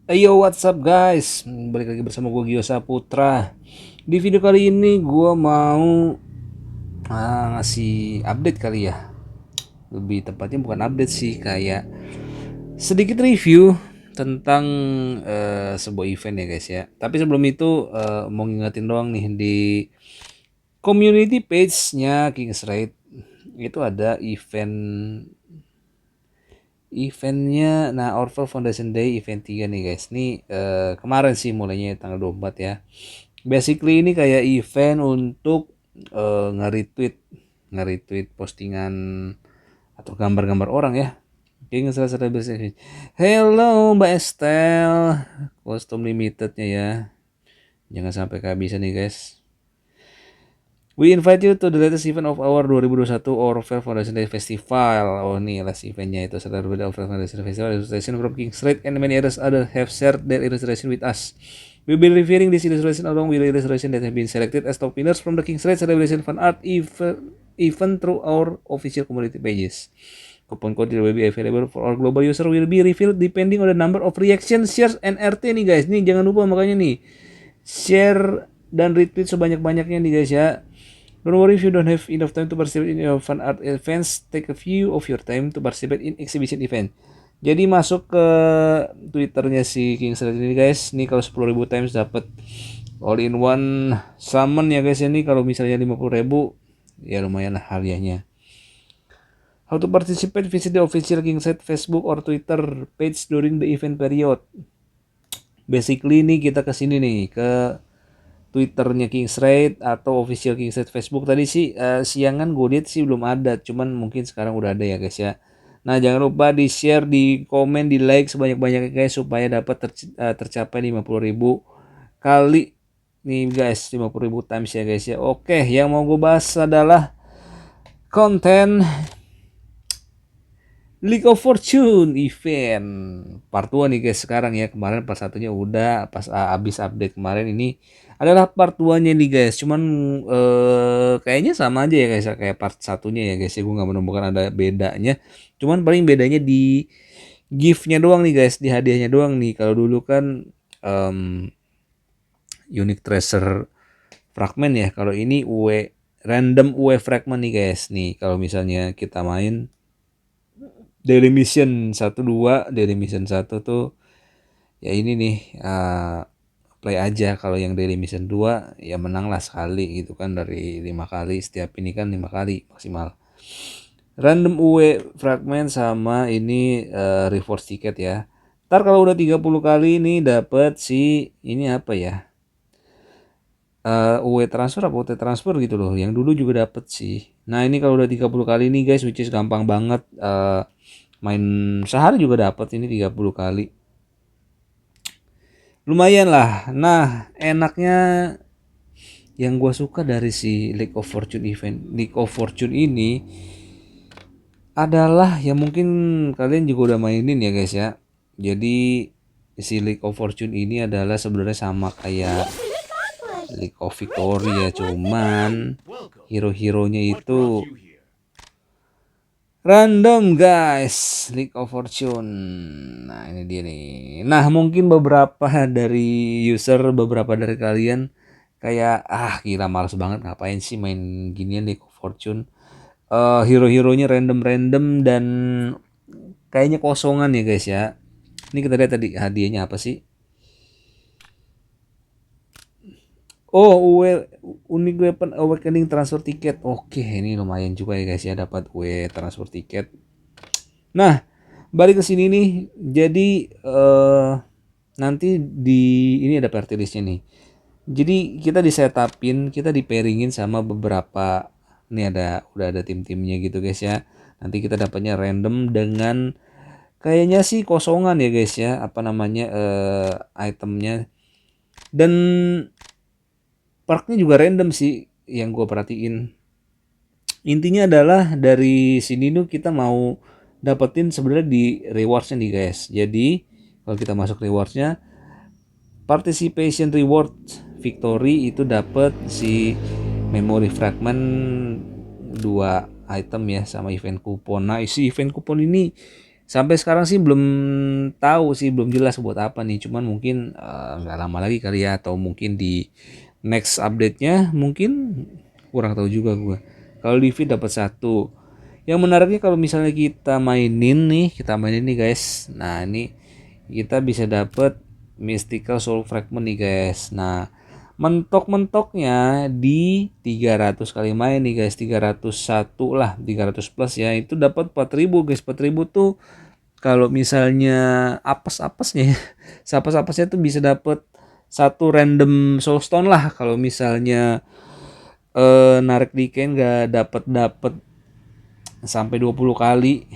Yo, what's up guys? Balik lagi bersama gue Gio Saputra. Di video kali ini gue mau ngasih update kali ya. Lebih tepatnya bukan update sih, kayak sedikit review tentang sebuah event ya guys ya. Tapi sebelum itu mau ngingetin doang nih, di community page-nya King's Raid itu ada eventnya. Nah, Orphan Foundation Day event 3 nih guys. Ini kemarin sih mulainya tanggal 24 ya. Basically ini kayak event untuk nge-retweet postingan atau gambar-gambar orang ya. King salah selebriti. Hello Mbak Estel, kostum limitednya ya. Jangan sampai kehabisan nih guys. We invite you to the latest event of our 2021 Orphan Foundation Day Festival. Oh nih last eventnya itu, Celebrity Orphan Foundation Festival. Illustration from King Street and many others have shared their illustration with us. We'll be reviewing this illustration along with the illustration that have been selected as top winners from the King Street Celebration Fan Art event through our official community pages. Coupon code will be available for our global user, will be revealed depending on the number of reactions, shares, and RT nih guys. Nih jangan lupa makanya nih, share dan retweet sebanyak-banyaknya nih guys ya. Don't worry if you don't have enough time to participate in your fan art events. Take a few of your time to participate in exhibition event. Jadi masuk ke Twitternya si King Sled ini guys. Nih kalau 10.000 times dapat all in one summon ya guys ya. Nih kalau misalnya 50.000 ya lumayan lah hadiahnya. How to participate? Visit the official King Sled Facebook or Twitter page during the event period. Basically nih kita kesini nih ke Twitternya King's Raid atau official King's Raid Facebook. Tadi sih siangan gue lihat sih belum ada, cuman mungkin sekarang udah ada ya guys ya. Nah jangan lupa di share, di komen, di like sebanyak-banyaknya guys, supaya dapat tercapai 50.000 kali nih guys, 50.000 times ya guys ya. Oke, yang mau gue bahas adalah konten League of Fortune event part 2 nih guys sekarang ya. Kemarin part satunya udah pas abis update kemarin, ini adalah part 2-nya nih guys. Cuman kayaknya sama aja ya guys ya, kayak part satunya ya guys ya. Gue gak menemukan ada bedanya. Cuman paling bedanya di gift-nya doang nih guys, di hadiahnya doang nih. Kalau dulu kan unique treasure fragment ya. Kalau ini random fragment nih guys. Nih kalau misalnya kita main Daily Mission 1 2, Daily Mission 1 tuh ya ini nih play aja. Kalau yang Daily Mission 2 ya menang lah sekali gitu kan, dari 5 kali, setiap ini kan 5 kali maksimal. Random fragment sama ini reverse ticket ya. Ntar kalau udah 30 kali ini dapat si ini apa ya? Transfer apa UT transfer gitu loh. Yang dulu juga dapet sih. Nah ini kalau udah 30 kali nih guys, which is gampang banget. Main sehari juga dapat ini 30 kali. Lumayan lah. Nah enaknya yang gue suka dari si League of Fortune ini adalah ya mungkin kalian juga udah mainin ya guys ya. Jadi si League of Fortune ini adalah sebenarnya sama kayak League of Victory ya, cuman hero-heronya itu random guys. League of Fortune. Nah ini dia nih. Nah mungkin beberapa dari beberapa dari kalian kayak gila males banget, ngapain sih main ginian League of Fortune. Hero-heronya random-random dan kayaknya kosongan ya guys ya. Ini kita lihat tadi hadiahnya apa sih. Oh, unique weapon awakening transfer ticket. Oke, ini lumayan juga ya guys ya, dapat transfer ticket. Nah, balik ke sini nih. Jadi nanti di ini ada party listnya nih. Jadi kita disetupin, kita di pairingin sama beberapa, ini udah ada tim-timnya gitu guys ya. Nanti kita dapatnya random dengan kayaknya sih kosongan ya guys ya, apa namanya itemnya. Dan perknya juga random sih yang gue perhatiin. Intinya adalah dari sini tuh kita mau dapetin sebenarnya di rewardsnya nih guys. Jadi kalau kita masuk rewardsnya, participation reward victory itu dapat si memory fragment 2 item ya, sama event kupon. Nah isi event kupon ini Sampai sekarang sih belum tahu sih, belum jelas buat apa nih. Cuman mungkin nggak lama lagi kali ya, atau mungkin di next update-nya mungkin, kurang tahu juga gua. Kalau di feed dapat satu. Yang menariknya kalau misalnya kita mainin nih guys. Nah, ini kita bisa dapat Mystical Soul Fragment nih guys. Nah, mentok-mentoknya di 300 kali main nih guys, 301 lah, 300 plus ya, itu dapat 4000 guys. 4000 tuh kalau misalnya apes-apesnya ya, apes-apesnya tuh bisa dapat satu random soulstone lah kalau misalnya narik di Ken nggak dapat sampai 20 kali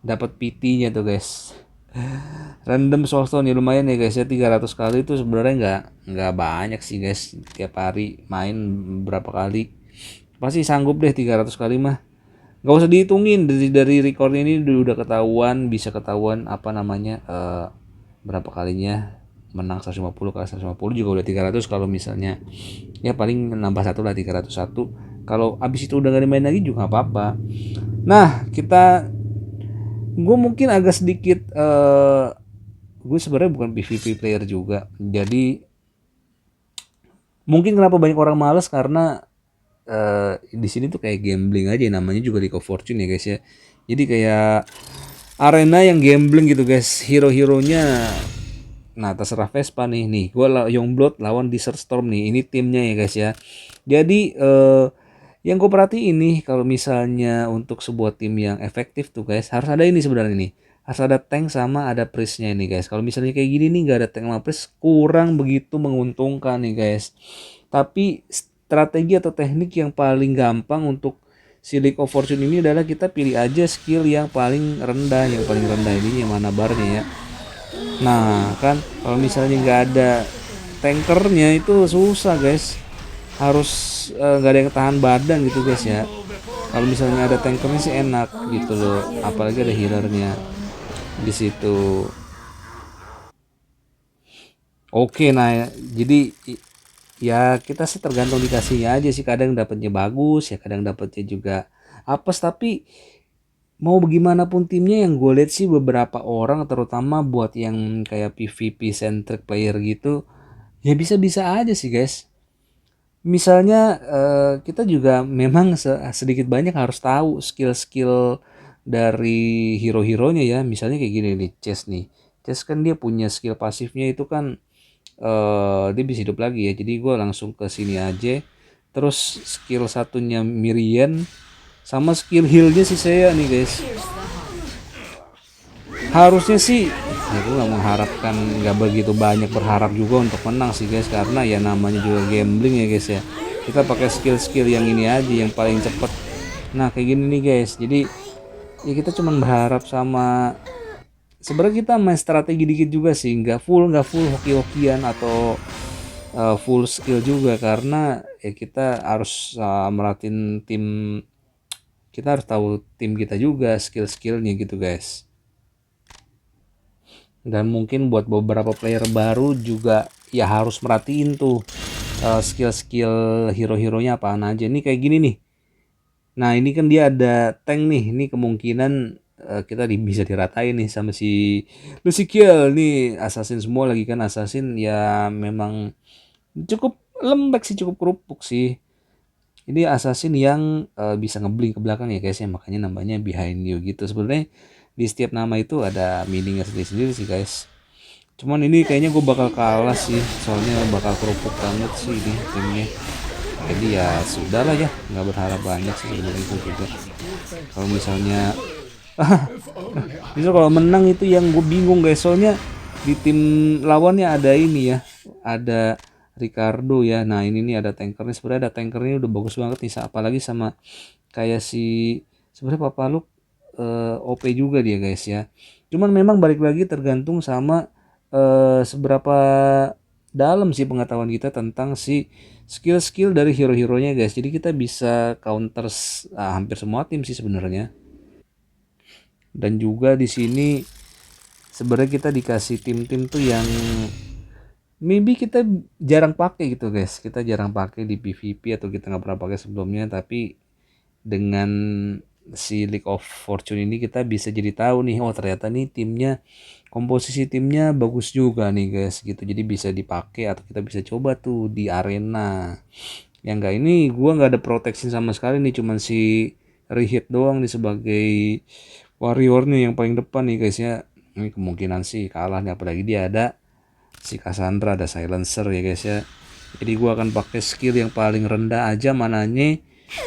dapat PT-nya tuh guys. Random soulstone ya lumayan ya guys ya, 300 kali itu sebenarnya nggak banyak sih guys. Tiap hari main berapa kali pasti sanggup deh 300 kali mah. Nggak usah dihitungin, dari record ini udah ketahuan, bisa ketahuan apa namanya berapa kalinya menang. 150 kali 150 juga udah 300. Kalau misalnya ya paling nambah satu lah, 301. Kalau abis itu udah gak dimain lagi juga nggak apa-apa. Nah, gue mungkin agak sedikit gue sebenarnya bukan PvP player juga, jadi mungkin kenapa banyak orang males karena di sini tuh kayak gambling aja, namanya juga League of Fortune ya guys ya. Jadi kayak arena yang gambling gitu guys, hero-heronya. Nah, terserah Vespa nih gue Youngblood lawan Desert Storm nih, ini timnya ya guys ya. Jadi yang gue perhatiin nih, kalau misalnya untuk sebuah tim yang efektif tuh guys, harus ada ini sebenarnya nih, harus ada tank sama ada priestnya ini guys. Kalau misalnya kayak gini nih nggak ada tank sama priest, kurang begitu menguntungkan nih guys. Tapi strategi atau teknik yang paling gampang untuk si League of Fortune ini adalah kita pilih aja skill yang paling rendah, ini yang mana barnya ya. Nah kan kalau misalnya nggak ada tankernya itu susah guys, harus nggak ada yang tahan badan gitu guys ya. Kalau misalnya ada tankernya sih enak gitu loh, apalagi ada healernya di situ. Oke, nah jadi ya kita sih tergantung dikasihnya aja sih, kadang dapatnya bagus ya, kadang dapatnya juga apes. Tapi mau bagaimanapun timnya, yang gue lihat sih beberapa orang terutama buat yang kayak PvP centric player gitu ya, bisa-bisa aja sih guys. Misalnya kita juga memang sedikit banyak harus tahu skill-skill dari hero-heronya ya. Misalnya kayak gini nih, Chess nih. Chess kan dia punya skill pasifnya itu kan dia bisa hidup lagi ya. Jadi gue langsung ke sini aja. Terus skill satunya Mirian sama skill healnya si saya nih guys. Harusnya sih ya gue nggak mengharapkan, nggak begitu banyak berharap juga untuk menang sih guys, karena ya namanya juga gambling ya guys ya. Kita pakai skill-skill yang ini aja yang paling cepet. Nah kayak gini nih guys, jadi ya kita cuman berharap sama, sebenarnya kita main strategi dikit juga sih, nggak full hoki-hokian atau full skill juga, karena ya kita harus merhatiin tim, kita harus tahu tim kita juga skill-skillnya gitu guys. Dan mungkin buat beberapa player baru juga ya harus merhatiin tuh skill-skill hero-heronya apaan aja. Nih kayak gini nih. Nah ini kan dia ada tank nih. Ini kemungkinan kita bisa diratain nih sama si Lucikiel nih. Assassin semua lagi kan, assassin ya memang cukup lembek sih, cukup kerupuk sih. Ini assassin yang bisa ngebling ke belakang ya guys ya, makanya namanya behind you gitu. Sebenarnya di setiap nama itu ada meaningnya sendiri-sendiri sih guys. Cuman ini kayaknya gue bakal kalah sih, soalnya bakal kerupuk banget sih ini timnya. Jadi ya sudah lah ya, nggak berharap banyak sih sebenarnya itu juga. Kalau misalnya justru kalau menang itu yang gue bingung guys, soalnya di tim lawannya ada ini ya, ada Ricardo ya. Nah ini nih ada tankernya, sebenarnya ada tankernya udah bagus banget nih, apalagi sama kayak si, sebenarnya Papa Luke OP juga dia guys ya. Cuman memang balik lagi tergantung sama seberapa dalam sih pengetahuan kita tentang si skill-skill dari hero-heronya guys. Jadi kita bisa counter hampir semua tim sih sebenarnya. Dan juga di sini sebenarnya kita dikasih tim-tim tuh yang maybe kita jarang pakai gitu guys. Kita jarang pakai di PvP atau kita nggak pernah pakai sebelumnya, tapi dengan si League of Fortune ini kita bisa jadi tahu nih, oh ternyata nih komposisi timnya bagus juga nih guys gitu, jadi bisa dipakai atau kita bisa coba tuh di arena. Yang enggak ini gua nggak ada protection sama sekali nih, cuman si Rehit doang nih sebagai warriornya yang paling depan nih guys ya. Ini kemungkinan sih kalah nih, apalagi dia ada si Cassandra, ada silencer ya guys ya. Jadi gua akan pakai skill yang paling rendah aja mananya,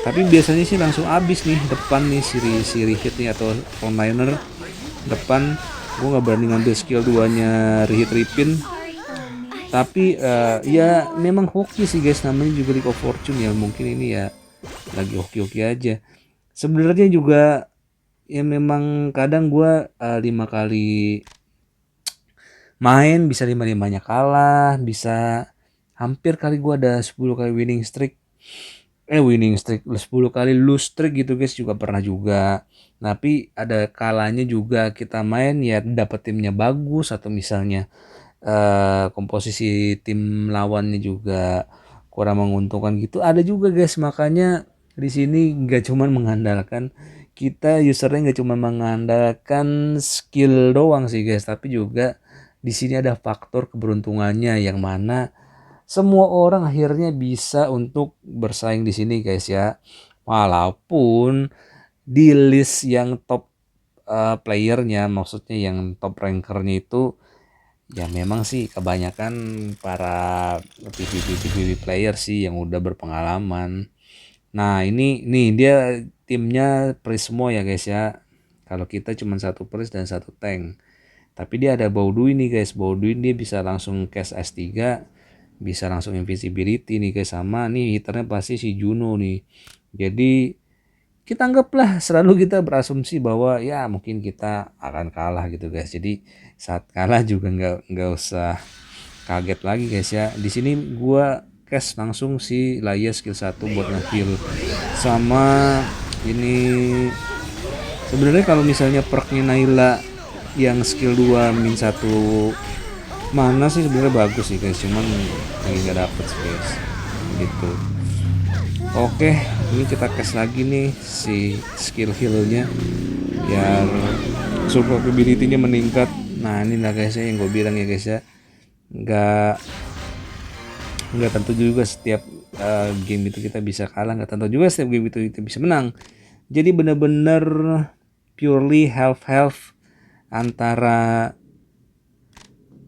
tapi biasanya sih langsung habis nih depan nih si Rehit nih atau frontliner depan. Gua nggak berani ngambil skill 2-nya Rehit Ripin, tapi ya memang hoki sih guys, namanya juga League of Fortune ya, mungkin ini ya lagi hoki-hoki aja sebenarnya juga. Ya memang kadang gua 5 kali main bisa 5-5-nya kalah, bisa hampir kali gua ada 10 kali winning streak 10 kali lose streak gitu guys, juga pernah juga. Tapi ada kalanya juga kita main ya dapet timnya bagus, atau misalnya komposisi tim lawannya juga kurang menguntungkan gitu, ada juga guys. Makanya di sini nggak cuman mengandalkan kita usernya, nggak cuma mengandalkan skill doang sih guys, tapi juga di sini ada faktor keberuntungannya, yang mana semua orang akhirnya bisa untuk bersaing di sini guys ya. Walaupun di list yang top playernya, maksudnya yang top rankernya itu ya memang sih kebanyakan para PvP player sih yang udah berpengalaman. Nah ini nih dia timnya Prismo ya guys ya. Kalau kita cuma satu Pris dan satu tank. Tapi dia ada Bauduin nih guys. Bauduin dia bisa langsung cast S3, bisa langsung invisibility nih guys. Sama nih hiternya pasti si Juno nih. Jadi kita anggaplah selalu kita berasumsi bahwa ya mungkin kita akan kalah gitu guys. Jadi saat kalah juga nggak usah kaget lagi guys ya. Di sini gua cash langsung si Laya skill 1 buat nge-heal. Sama ini sebenarnya kalau misalnya perknya Naila yang skill 2 min 1 mana sih sebenarnya bagus sih guys, cuman lagi nggak dapet sih guys gitu. Oke, ini kita cash lagi nih si skill healnya biar survivability-nya meningkat. Nah ini lah guys ya yang gue bilang ya guys ya, nggak tentu juga setiap game itu kita bisa kalah, nggak tentu juga setiap game itu kita bisa menang. Jadi bener-bener purely health antara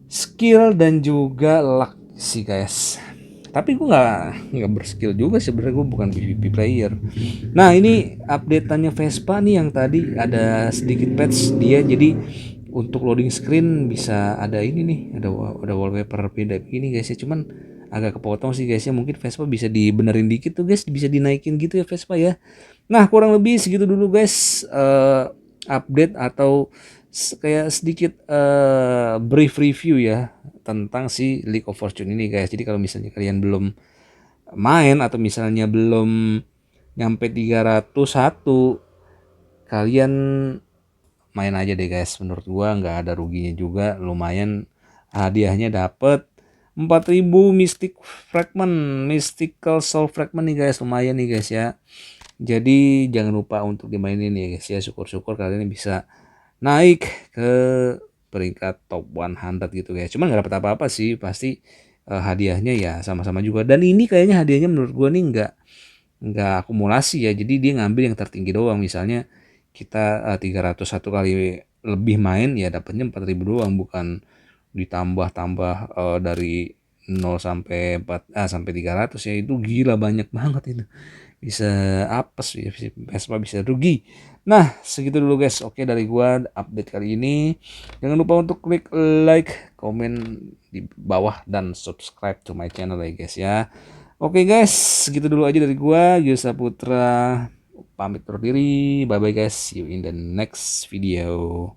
skill dan juga luck sih guys. Tapi gue nggak berskill juga sebenarnya, gue bukan PvP player. Nah ini updateannya Vespa nih yang tadi ada sedikit patch dia, jadi untuk loading screen bisa ada ini nih, ada wallpaper beda begini guys ya, cuman agak kepotong sih guys ya. Mungkin Vespa bisa dibenerin dikit tuh guys, bisa dinaikin gitu ya Vespa ya. Nah kurang lebih segitu dulu guys, update atau kayak sedikit brief review ya tentang si League of Fortune ini guys. Jadi kalau misalnya kalian belum main atau misalnya belum nyampe 301, kalian main aja deh guys. Menurut gua nggak ada ruginya juga, lumayan hadiahnya dapet 4000 Mystical Soul Fragment nih guys, lumayan nih guys ya. Jadi jangan lupa untuk dimainin ya guys ya. Syukur-syukur kalian bisa naik ke peringkat top 100 gitu guys. Cuman nggak dapat apa-apa sih, pasti hadiahnya ya sama-sama juga. Dan ini kayaknya hadiahnya menurut gua nih nggak akumulasi ya. Jadi dia ngambil yang tertinggi doang. Misalnya kita 301 kali lebih main ya dapatnya 4000 doang, bukan ditambah-tambah dari 0 sampai 4 sampai 300 ya. Itu gila banyak banget itu. Bisa apes ya, Vespa bisa rugi. Nah segitu dulu guys, oke dari gua update kali ini. Jangan lupa untuk klik like, komen di bawah, dan subscribe to my channel ya guys ya. Oke guys, segitu dulu aja dari gua, Yosa Putra pamit undur diri. Bye bye guys, see you in the next video.